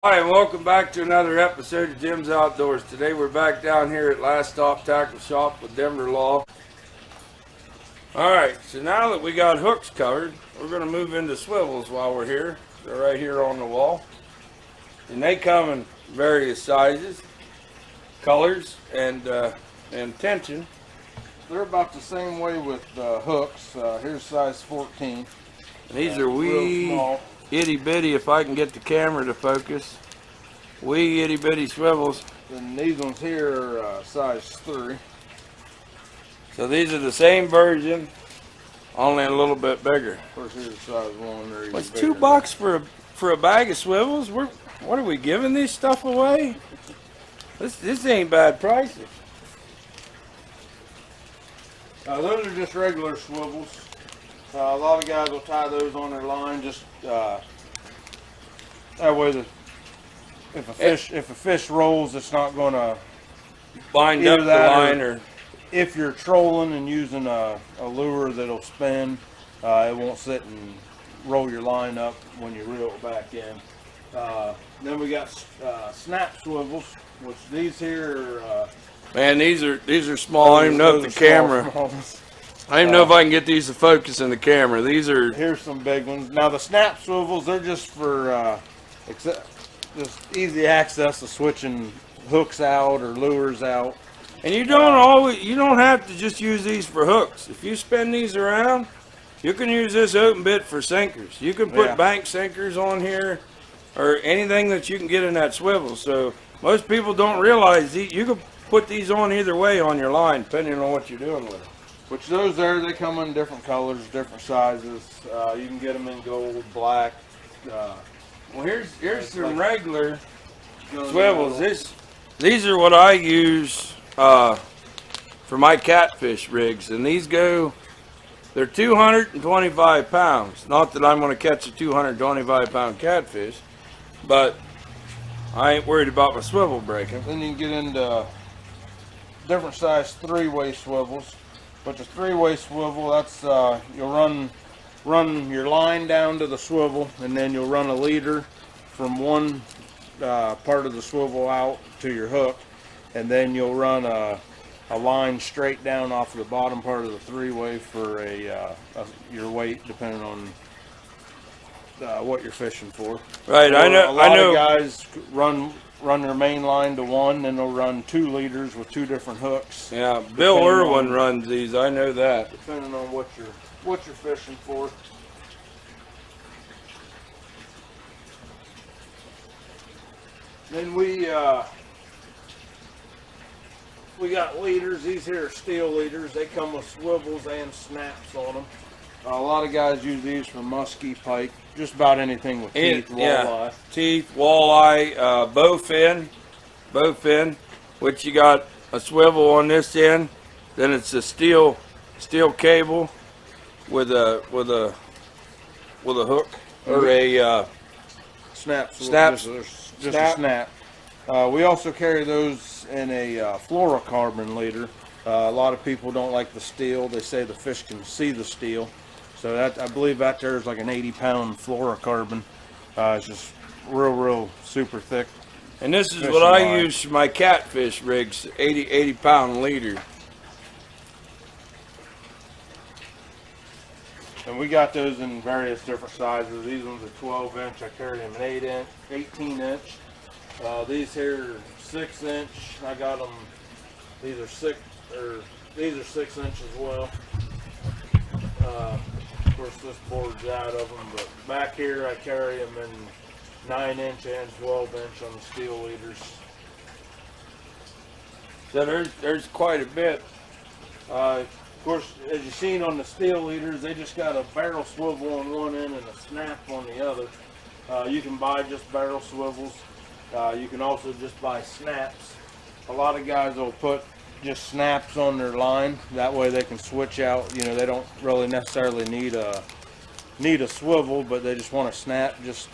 Hi, and welcome back to another episode of Jim's Outdoors. Today we're back down here at Last Stop Tackle Shop with Denver Law. Alright, so now that we got hooks covered, we're going to move into swivels while we're here. They're right here on the wall. And they come in various sizes, colors, and tension. They're about the same way with hooks. Here's size 14. And these are wee, itty bitty, if I can get the camera to focus. Wee itty bitty swivels. And these ones here are size 3. So these are the same version, only a little bit bigger. Of course, here's size 1. They're What's even bigger. $2 for a bag of swivels? What are we giving this stuff away? This ain't bad prices. Those are just regular swivels. A lot of guys will tie those on their line just that way. If a fish rolls, it's not going to Bind up the line, or if you're trolling and using a lure that'll spin, it won't sit and roll your line up when you reel it back in. Then we got snap swivels, which these here are, man, these are small. I don't even know if the camera. I don't even know if I can get these to focus in the camera. These are. Here's some big ones. Now the snap swivels, they're just for just easy access to switching hooks out or lures out. And you don't have to just use these for hooks. If you spin these around, you can use this open bit for sinkers. You can put bank sinkers on here, or anything that you can get in that swivel. So most people don't realize you can put these on either way on your line, depending on what you're doing with them. Which those there, they come in different colors, different sizes. You can get them in gold, black. Well, here's some regular swivels. These are what I use for my catfish rigs, and they're 225 pounds. Not that I'm going to catch a 225-pound catfish, but I ain't worried about my swivel breaking. Then you can get into different size 3-way swivels. But the 3-way swivel, that's you'll run your line down to the swivel, and then you'll run a leader from one part of the swivel out to your hook, and then you'll run a line straight down off the bottom part of the 3-way for your weight, depending on what you're fishing for. Right, I know. A lot of guys run their main line to one, then they'll run 2 leaders with 2 different hooks. Yeah, Bill Irwin runs these. I know that. Depending on what you're fishing for. Then we got leaders. These here are steel leaders. They come with swivels and snaps on them. A lot of guys use these for muskie, pike, just about anything with teeth, walleye. Teeth, walleye, bowfin, which you got a swivel on this end. Then it's a steel cable with a hook or a snap. Just a snap. We also carry those in a fluorocarbon leader. A lot of people don't like the steel. They say the fish can see the steel. So I believe that there is like an 80-pound fluorocarbon. It's just real super thick. And this is what I use for my catfish rigs, 80-pound leader. And we got those in various different sizes. These ones are 12-inch. I carry them an 8-inch, 18-inch. These here are 6-inch. I got them. These are 6 inch as well. Of course, this board's out of them, but back here I carry them in 9-inch and 12-inch on the steel leaders. So there's quite a bit. Of course, as you've seen on the steel leaders, they just got a barrel swivel on one end and a snap on the other. You can buy just barrel swivels. You can also just buy snaps. A lot of guys will put just snaps on their line. That way they can switch out. You know, they don't really necessarily need a swivel, but they just want to snap, just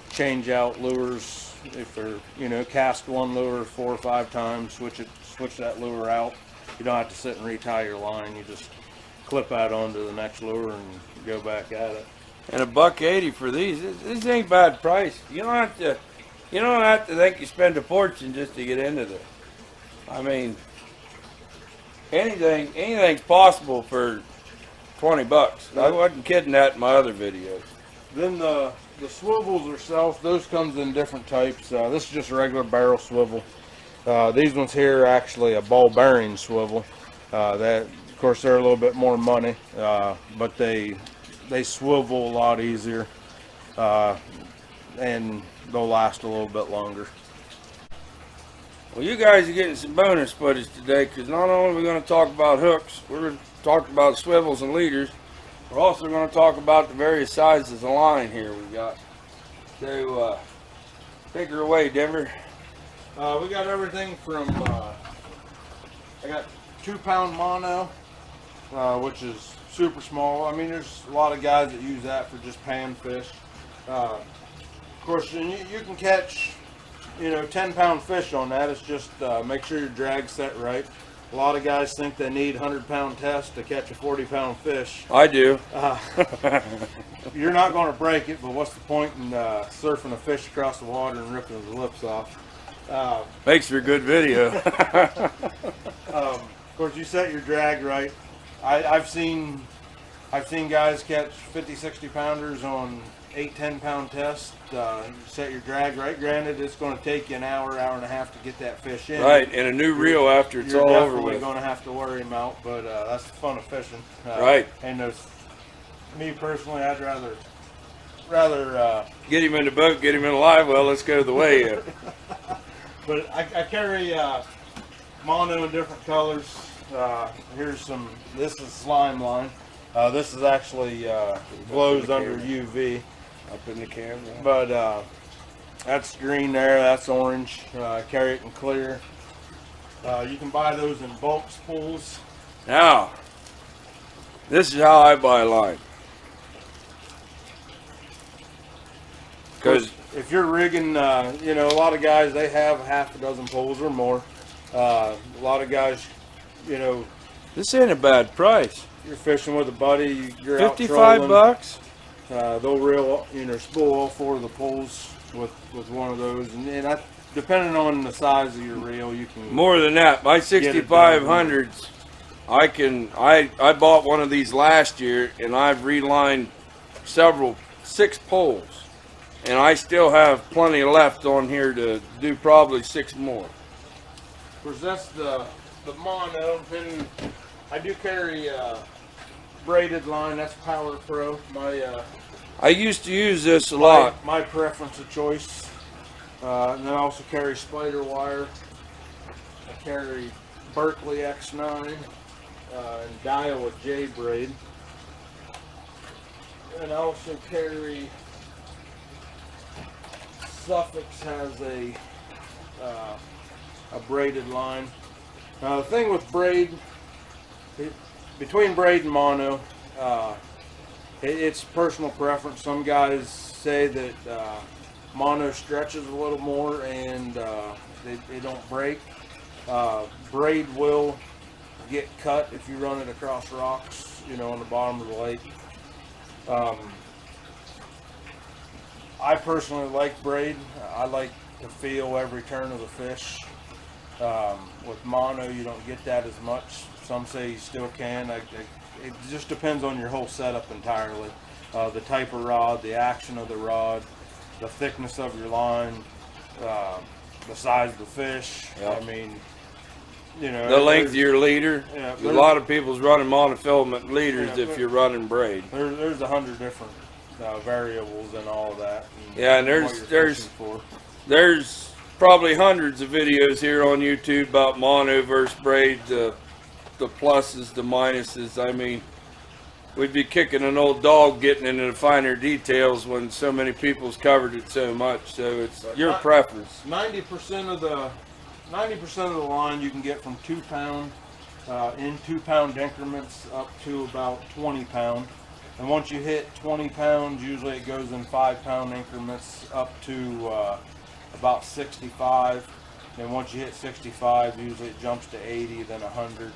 change out lures. If they're, cast one lure 4 or 5 times, switch that lure out. You don't have to sit and retie your line. You just clip that onto the next lure and go back at it. And $1.80 for these. This ain't bad price. You don't have to You don't have to think you spend a fortune just to get into this. I mean, anything's possible for $20. I wasn't kidding that in my other videos. Then the swivels themselves, those comes in different types. This is just a regular barrel swivel. These ones here are actually a ball bearing swivel. That, of course, they're a little bit more money, but they swivel a lot easier, and they'll last a little bit longer. Well, you guys are getting some bonus footage today, because not only are we going to talk about hooks, we're going to talk about swivels and leaders. We're also going to talk about the various sizes of line here we got. So, take her away, Denver. We got everything from, I got 2-pound mono, which is super small. I mean, there's a lot of guys that use that for just panfish. Of course, you can catch, 10-pound fish on that. It's just make sure your drag's set right. A lot of guys think they need 100-pound test to catch a 40-pound fish. I do. You're not going to break it, but what's the point in surfing a fish across the water and ripping his lips off? Makes for a good video. Of course, you set your drag right. I've seen guys catch 50, 60 pounders on 8-10-pound tests. Set your drag right. Granted, it's going to take you an hour and a half to get that fish in. Right, and a new reel after it's all over with. You're going to have to worry them out, but that's the fun of fishing. Right. And me personally, I'd rather get him in the boat, get him in a live well. Let's go to the weigh-in. But I carry mono in different colors. Here's some. This is slime line. This is actually glows under UV. Up in the camera. But that's green there. That's orange. Carry it in clear. You can buy those in bulk spools. Now, this is how I buy line. Because if you're rigging, a lot of guys, they have half a dozen poles or more. A lot of guys, this ain't a bad price. you're fishing with a buddy, you're out 55 trolling, bucks. they'll reel, spool all 4 of the poles with one of those, and depending on the size of your reel, you can More than that, my 6500s, I bought one of these last year, and I've relined 6 poles, and I still have plenty left on here to do probably 6 more. Of course, that's the mono. Then I do carry braided line. That's Power Pro. I used to use this a lot. My preference of choice. And then I also carry spider wire. I carry Berkeley X9 and Daiwa J braid. And I also carry Suffix has a braided line. Now the thing with braid, between braid and mono, it's personal preference. Some guys say that mono stretches a little more and they don't break. Braid will get cut if you run it across rocks, on the bottom of the lake. I personally like braid. I like to feel every turn of the fish. With mono, you don't get that as much. Some say you still can. It just depends on your whole setup entirely. The type of rod, the action of the rod, the thickness of your line, the size of the fish. Yep. I mean, The length of your leader. Yeah, A lot of people's running monofilament leaders if you're running braid. There's 100 different variables and all of that. And there's probably hundreds of videos here on YouTube about mono versus braid, the pluses, the minuses. I mean, we'd be kicking an old dog getting into the finer details when so many people's covered it so much. So it's your preference. 90% of the line you can get from 2 pound in 2 pound increments up to about 20 pound. And once you hit 20 pounds, usually it goes in 5 pound increments up to about 65. And once you hit 65, usually it jumps to 80, then 100.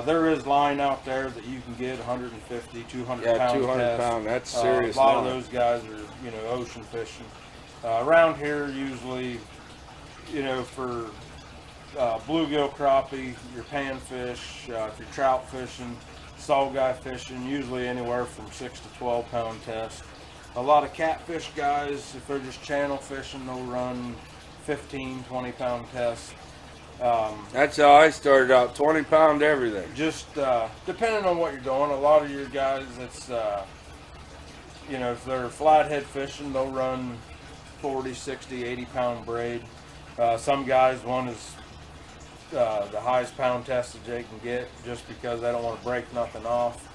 There is line out there that you can get 150, 200 pound. 200 test. pound. That's serious. A lot of those guys are, ocean fishing. Around here, usually, you know, for bluegill, crappie, your panfish, if you're trout fishing, saugeye fishing, usually anywhere from 6 to 12 pound test. A lot of catfish guys, if they're just channel fishing, they'll run 15, 20 pound tests. That's how I started out, 20 pound everything. Just depending on what you're doing. A lot of your guys, it's, you know, if they're flathead fishing, they'll run 40, 60, 80 pound braid. Some guys want is the highest pound test that they can get, just because they don't want to break nothing off.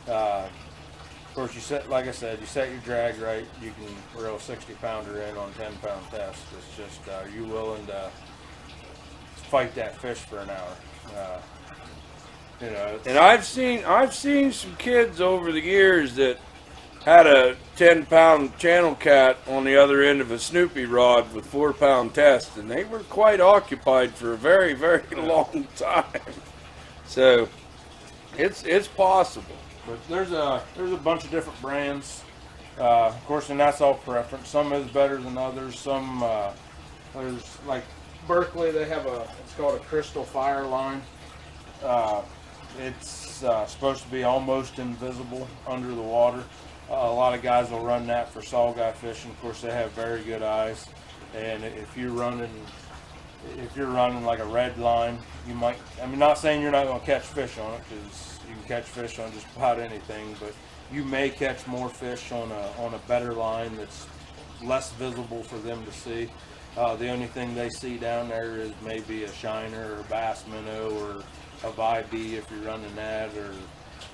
Of course, you set, like I said, you set your drag right, you can reel a 60 pounder in on 10 pound test. It's just, are you willing to fight that fish for an hour? You know, And I've seen some kids over the years that had a 10 pound channel cat on the other end of a Snoopy rod with 4 pound test, and they were quite occupied for a very, very long time. So it's possible. but there's a bunch of different brands. Of course, and that's all preference. Some is better than others. Some there's like Berkeley. They have it's called a Crystal Fire line. It's supposed to be almost invisible under the water. A lot of guys will run that for saugeye fishing. Of course, they have very good eyes, and if you're running like a red line, you might. I mean, not saying you're not going to catch fish on it, because you can catch fish on just about anything, but you may catch more fish on a better line that's less visible for them to see. The only thing they see down there is maybe a shiner or a bass minnow or a VIB if you're running that, or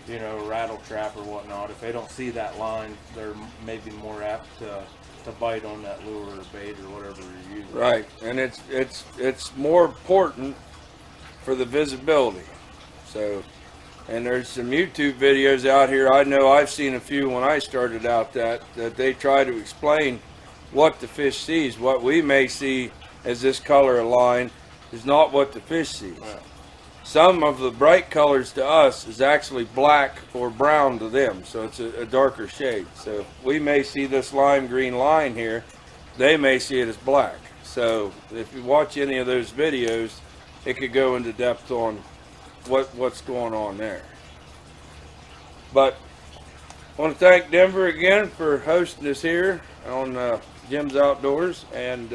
you know, a rattle trap or whatnot. If they don't see that line, they're maybe more apt to bite on that lure or bait or whatever you're using. Right, and it's more important for the visibility. So, and there's some YouTube videos out here. I know I've seen a few when I started out that they try to explain what the fish sees. What we may see as this color of line is not what the fish sees. Right. Some of the bright colors to us is actually black or brown to them, so it's a darker shade. So we may see this lime green line here, they may see it as black. So if you watch any of those videos, it could go into depth on what's going on there. But I want to thank Denver again for hosting us here on Jim's Outdoors, and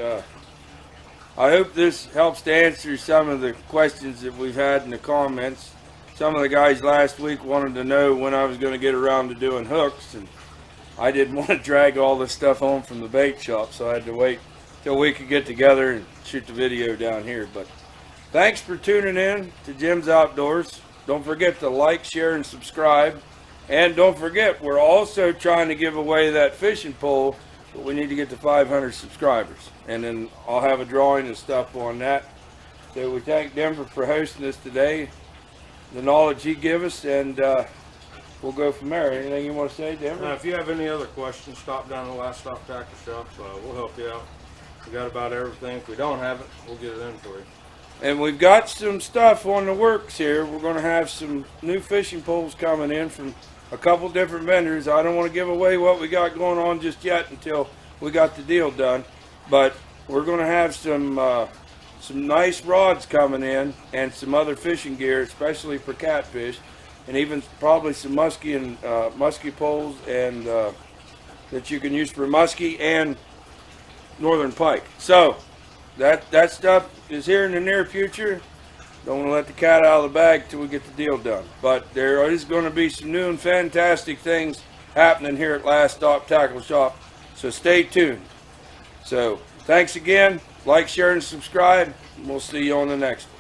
I hope this helps to answer some of the questions that we've had in the comments. Some of the guys last week wanted to know when I was going to get around to doing hooks, and I didn't want to drag all this stuff home from the bait shop, so I had to wait till we could get together and shoot the video down here. But thanks for tuning in to Jim's Outdoors. Don't forget to like, share, and subscribe. And don't forget, we're also trying to give away that fishing pole, but we need to get to 500 subscribers. And then I'll have a drawing and stuff on that. So we thank Denver for hosting us today, the knowledge he gave us, and we'll go from there. Anything you want to say, Denver? If you have any other questions, stop down to the Last Stop Tackle Shop. We'll help you out. We got about everything. If we don't have it, we'll get it in for you. And we've got some stuff on the works here. We're going to have some new fishing poles coming in from a couple different vendors. I don't want to give away what we got going on just yet until we got the deal done. But we're going to have some nice rods coming in and some other fishing gear, especially for catfish, and even probably some muskie and muskie poles and that you can use for muskie and northern pike. So that stuff is here in the near future. Don't want to let the cat out of the bag till we get the deal done. But there is going to be some new and fantastic things happening here at Last Stop Tackle Shop. So stay tuned. So thanks again. Like, share, and subscribe. We'll see you on the next one.